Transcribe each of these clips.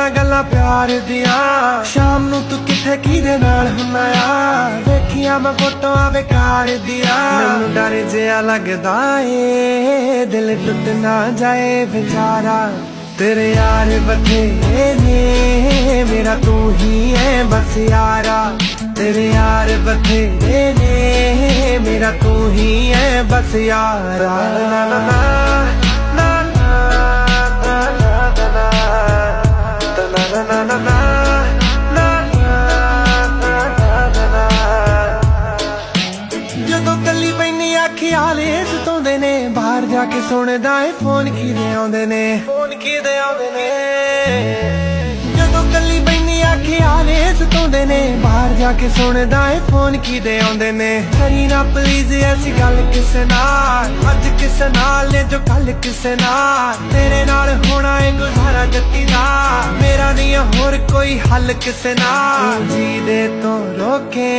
ਨਾ ਗੱਲਾਂ ਪਿਆਰ ਦੀਆਂ। ਸ਼ਾਮ ਨੂੰ ਤੂੰ ਕਿੱਥੇ ਕਿਹਦੇ ਨਾਲ ਹੁੰਨਾ ਆ, ਵੇਖੀਆਂ ਮੈਂ ਫੋਟੋਆਂ ਬੇਕਾਰ ਦੀਆਂ। ਮੈਨੂੰ ਡਰ ਜਿਹਾ ਲੱਗਦਾ ਏ ਦਿਲ ਟੁੱਟ ਨਾ ਜਾਏ ਵਿਚਾਰਾ। तेरे यार बथेरे ने मेरा तू ही है बस यारा। तेरे यार बथेरे ने मेरा तू ही है बस यारा। ना ना ना ना ना ना ना ना ਜਦੋਂ ਕੱਲੀ ਬੈਨੀ ਖਿਆਲ ਸਤਾਉਂਦੇ ਨੇ। ਬਾਹਰ ਜਾ ਕੇ ਸੁਣਦਾ ਏ ਫੋਨ ਕਿਹਦੇ ਆਉਂਦੇ ਨੇ, ਫੋਨ ਕਿਹਦੇ ਆਉਂਦੇ ਨੇ। ਜਦੋਂ ਕੱਲੀ ਬੈਨੀ ਖਿਆਲ ਸਤਾਉਂਦੇ ਨੇ। ਬਾਹਰ ਜਾ ਕੇ ਸੁਣਦਾ ਏ ਫੋਨ ਕਿਹਦੇ ਆਉਂਦੇ ਨੇ। ਕਰੀ ਨਾ ਪਲੀਜ਼ ਐਸੀ ਗੱਲ ਕਿਸੇ ਨਾਲ, ਅੱਜ ਕਿਸੇ ਨਾਲ ਨੇ ਜੋ ਕੱਲ ਕਿਸੇ ਨਾਲ। ਤੇਰੇ ਨਾਲ ਹੋਣਾ ਏ ਗੁਜ਼ਾਰਾ ਜੱਤੀ ਦਾ, ਮੇਰਾ ਨਹੀਂ ਹੋਰ ਕੋਈ ਹੱਲ ਕਿਸੇ ਨਾਲ। ਜੀ ਦੇ ਤੋਂ ਰੋਕੇ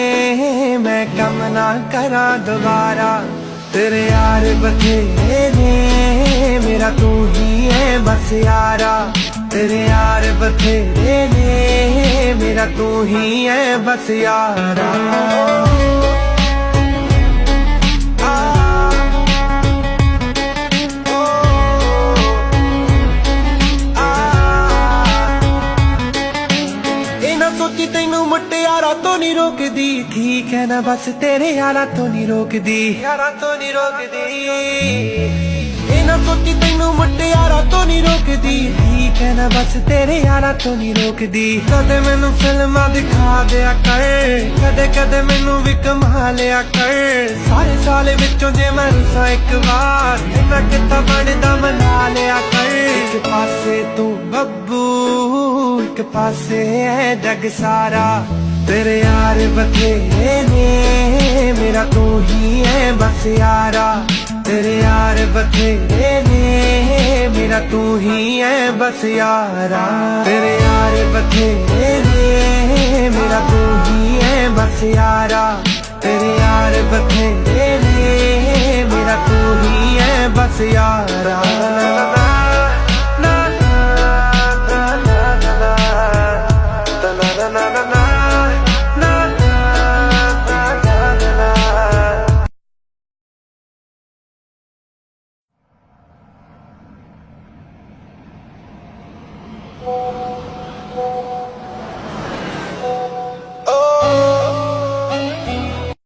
ਮੈਂ ਕੰਮ ਨਾ ਕਰਾਂ ਦੁਬਾਰਾ। तेरे यार बथेरे ने मेरा तू ही है बस यारा। तेरे यार बथेरे ने मेरा तू ही है बस यारा। सोची तेनू मुटियारा तो नहीं रोकदी, ठीक है ना बस तेरे यारा तो नहीं रोकदी, यारा तो नहीं रोकदी। ना सोची तेनू मुटियारा तो नहीं रोकदी, ठीक है ना बस तेरे यारा तो नहीं रोकदी। कदे मैनू फिल्मां दिखा दिया कर, कदे कदे मैनू भी कमा लिया कर। सारे साल विचों जे मैं रुसा एक बार, इन्ना किता बनदा मना लिया कर। एक पासे तू बब्बू एक पासे है जग सारा। तेरे यार बथेरे ने मेरा तू ही है बस यारा। तेरे यार बथेरे ने मेरा तू ही है बस यारा। तेरे यार बथेरे ने मेरा तू ही है बस यारा। तेरे यार बथेरे ने मेरा तू ही है बस यारा।